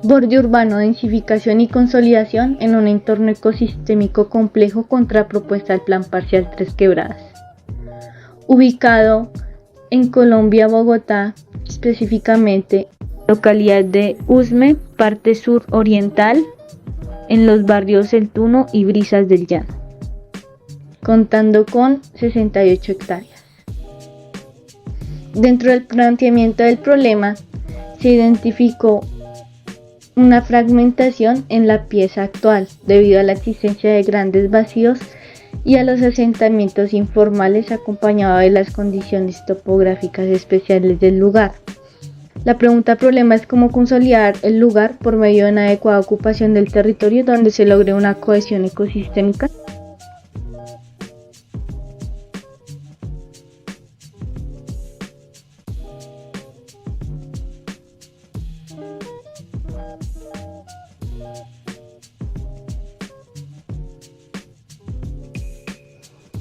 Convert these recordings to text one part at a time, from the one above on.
Borde urbano, densificación y consolidación en un entorno ecosistémico complejo contrapropuesta al Plan Parcial Tres Quebradas. Ubicado en Colombia, Bogotá, específicamente localidad de Usme, parte sur oriental, en los barrios El Tuno y Brisas del Llano, contando con 68 hectáreas. Dentro del planteamiento del problema, se identificó una fragmentación en la pieza actual debido a la existencia de grandes vacíos y a los asentamientos informales acompañados de las condiciones topográficas especiales del lugar. La pregunta problema es cómo consolidar el lugar por medio de una adecuada ocupación del territorio donde se logre una cohesión ecosistémica.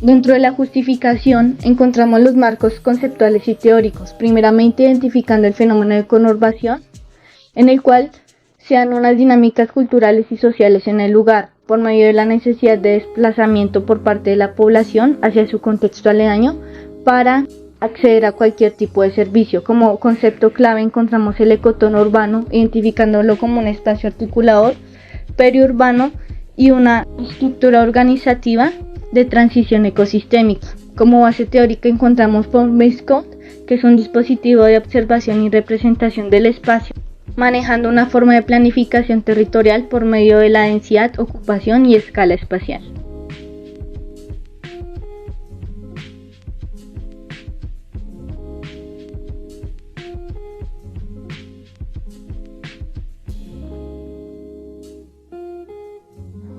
Dentro de la justificación encontramos los marcos conceptuales y teóricos, primeramente identificando el fenómeno de conurbación, en el cual se dan unas dinámicas culturales y sociales en el lugar, por medio de la necesidad de desplazamiento por parte de la población hacia su contexto aledaño para acceder a cualquier tipo de servicio. Como concepto clave encontramos el ecotono urbano, identificándolo como un espacio articulador, periurbano y una estructura organizativa de transición ecosistémica. Como base teórica encontramos Form-Based Code, que es un dispositivo de observación y representación del espacio, manejando una forma de planificación territorial por medio de la densidad, ocupación y escala espacial.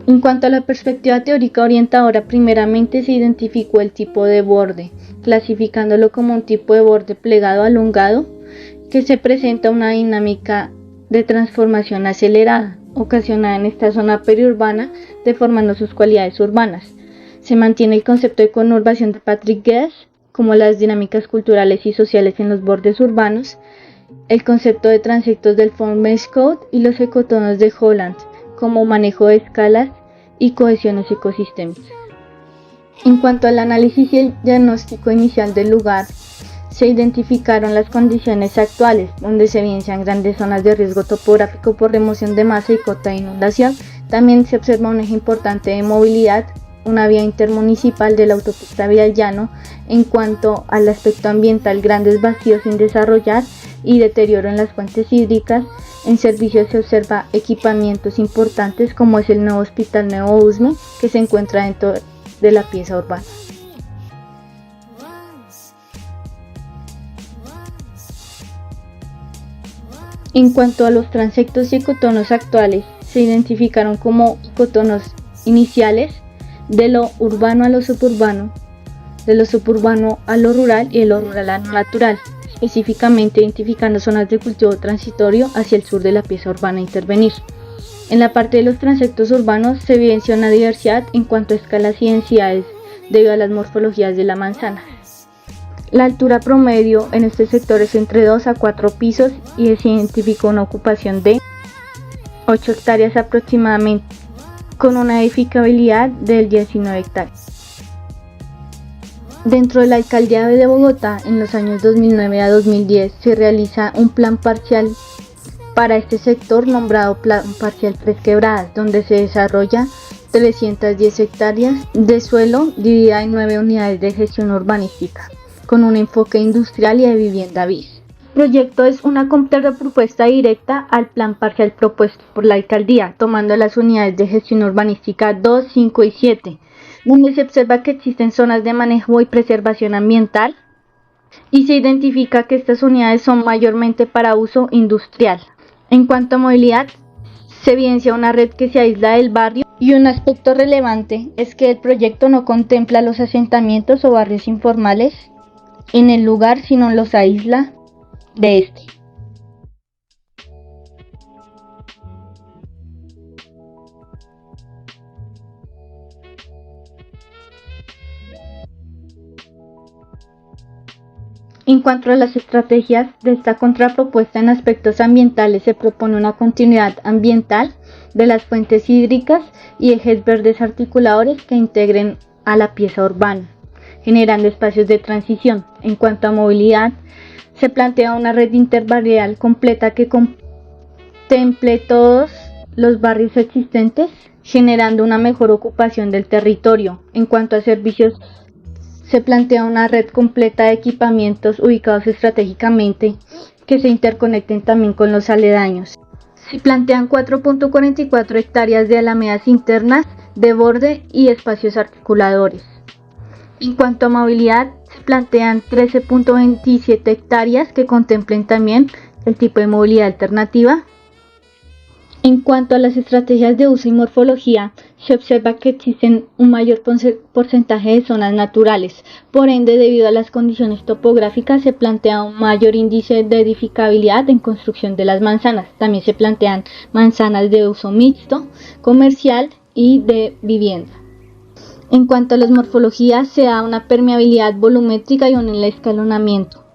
En cuanto a la perspectiva teórica orientadora, primeramente se identificó el tipo de borde, clasificándolo como un tipo de borde plegado alongado que se presenta una dinámica de transformación acelerada, ocasionada en esta zona periurbana, deformando sus cualidades urbanas. Se mantiene el concepto de conurbación de Patrick Guess, como las dinámicas culturales y sociales en los bordes urbanos, el concepto de transectos del Form-Based Code y los ecotonos de Holland, como manejo de escalas y cohesiones ecosistémicas. En cuanto al análisis y el diagnóstico inicial del lugar, se identificaron las condiciones actuales, donde se evidencian grandes zonas de riesgo topográfico por remoción de masa y cota de inundación. También se observa un eje importante de movilidad, una vía intermunicipal de la autopista Vía al Llano. En cuanto al aspecto ambiental, grandes vacíos sin desarrollar y deterioro en las fuentes hídricas. En servicios se observa equipamientos importantes como es el nuevo Hospital Nuevo Usme, que se encuentra dentro de la pieza urbana. En cuanto a los transectos y ecotonos actuales, se identificaron como ecotonos iniciales de lo urbano a lo suburbano, de lo suburbano a lo rural y de lo rural a lo natural, específicamente identificando zonas de cultivo transitorio hacia el sur de la pieza urbana a intervenir. En la parte de los transectos urbanos se evidencia una diversidad en cuanto a escalas y densidades debido a las morfologías de la manzana. La altura promedio en este sector es entre 2 a 4 pisos y se identificó una ocupación de 8 hectáreas aproximadamente, con una edificabilidad del 19 hectáreas. Dentro de la Alcaldía de Bogotá, en los años 2009 a 2010, se realiza un plan parcial para este sector nombrado Plan Parcial Tres Quebradas, donde se desarrolla 310 hectáreas de suelo dividida en 9 unidades de gestión urbanística, con un enfoque industrial y de vivienda bis. El proyecto es una contrapropuesta directa al plan parcial propuesto por la Alcaldía, tomando las unidades de gestión urbanística 2, 5 y 7, donde se observa que existen zonas de manejo y preservación ambiental y se identifica que estas unidades son mayormente para uso industrial. En cuanto a movilidad, se evidencia una red que se aísla del barrio y un aspecto relevante es que el proyecto no contempla los asentamientos o barrios informales en el lugar, sino los aísla de este. En cuanto a las estrategias de esta contrapropuesta en aspectos ambientales, se propone una continuidad ambiental de las fuentes hídricas y ejes verdes articuladores que integren a la pieza urbana, generando espacios de transición. En cuanto a movilidad, se plantea una red interbarrial completa que contemple todos los barrios existentes, generando una mejor ocupación del territorio. En cuanto a servicios, se plantea una red completa de equipamientos ubicados estratégicamente que se interconecten también con los aledaños. Se plantean 4.44 hectáreas de alamedas internas, de borde y espacios articuladores. En cuanto a movilidad, se plantean 13.27 hectáreas que contemplen también el tipo de movilidad alternativa. En cuanto a las estrategias de uso y morfología, se observa que existen un mayor porcentaje de zonas naturales. Por ende, debido a las condiciones topográficas, se plantea un mayor índice de edificabilidad en construcción de las manzanas. También se plantean manzanas de uso mixto, comercial y de vivienda. En cuanto a las morfologías, se da una permeabilidad volumétrica y un escalonamiento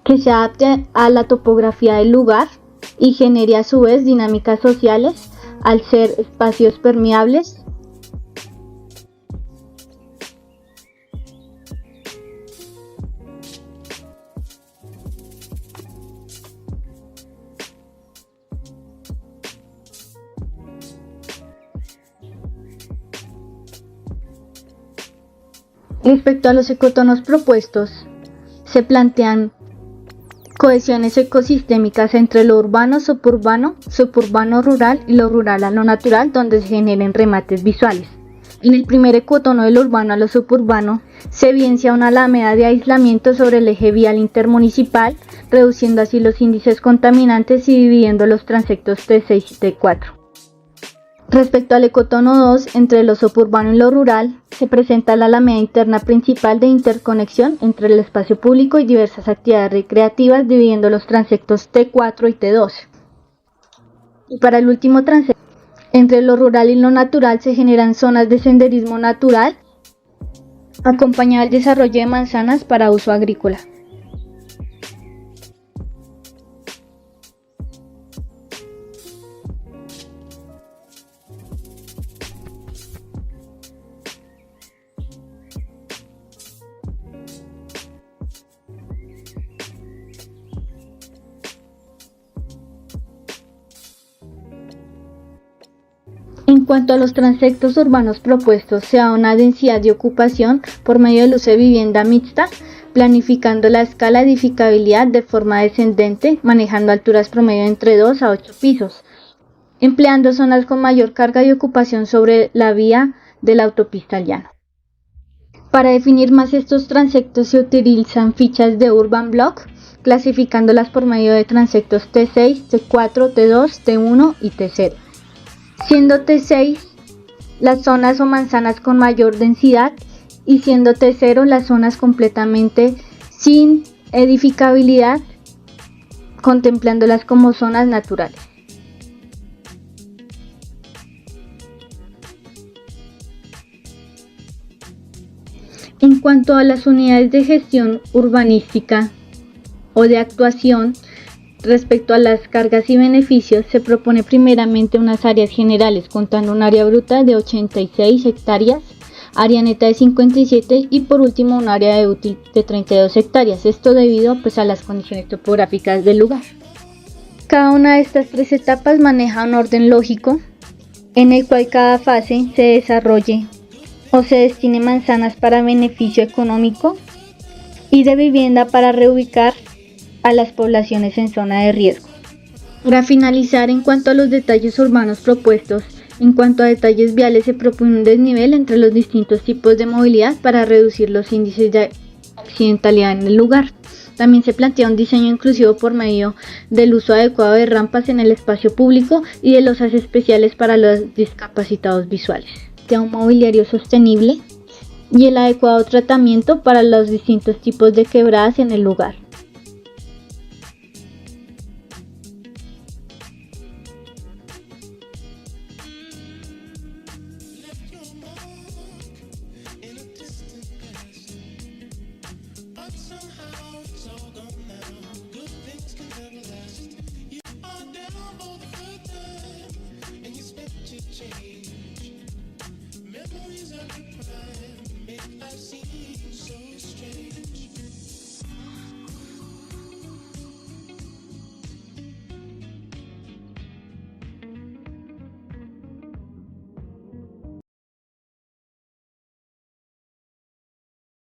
que se adapte a la topografía del lugar y genere a su vez dinámicas sociales al ser espacios permeables. Respecto a los ecotonos propuestos, se plantean cohesiones ecosistémicas entre lo urbano, suburbano rural y lo rural a lo natural, donde se generen remates visuales. En el primer ecotono del urbano a lo suburbano se evidencia una alameda de aislamiento sobre el eje vial intermunicipal, reduciendo así los índices contaminantes y dividiendo los transectos T6 y T4. Respecto al ecotono 2, entre lo suburbano y lo rural, se presenta la alameda interna principal de interconexión entre el espacio público y diversas actividades recreativas, dividiendo los transectos T4 y T12. Y para el último transecto, entre lo rural y lo natural, se generan zonas de senderismo natural, acompañado del desarrollo de manzanas para uso agrícola. En cuanto a los transectos urbanos propuestos, se da una densidad de ocupación por medio del uso de vivienda mixta, planificando la escala de edificabilidad de forma descendente, manejando alturas promedio entre 2 a 8 pisos, empleando zonas con mayor carga de ocupación sobre la vía de la autopista al llano. Para definir más estos transectos se utilizan fichas de Urban Block, clasificándolas por medio de transectos T6, T4, T2, T1 y T0. Siendo T6 las zonas o manzanas con mayor densidad y siendo T0 las zonas completamente sin edificabilidad, contemplándolas como zonas naturales. En cuanto a las unidades de gestión urbanística o de actuación, respecto a las cargas y beneficios, se propone primeramente unas áreas generales, contando un área bruta de 86 hectáreas, área neta de 57 y por último un área de útil de 32 hectáreas. Esto debido a las condiciones topográficas del lugar. Cada una de estas tres etapas maneja un orden lógico en el cual cada fase se desarrolle o se destine manzanas para beneficio económico y de vivienda para reubicar a las poblaciones en zona de riesgo. Para finalizar, en cuanto a los detalles urbanos propuestos, en cuanto a detalles viales, se propone un desnivel entre los distintos tipos de movilidad para reducir los índices de accidentalidad en el lugar. También se plantea un diseño inclusivo por medio del uso adecuado de rampas en el espacio público y de losas especiales para los discapacitados visuales. De un mobiliario sostenible y el adecuado tratamiento para los distintos tipos de quebradas en el lugar. But somehow it's all gone change.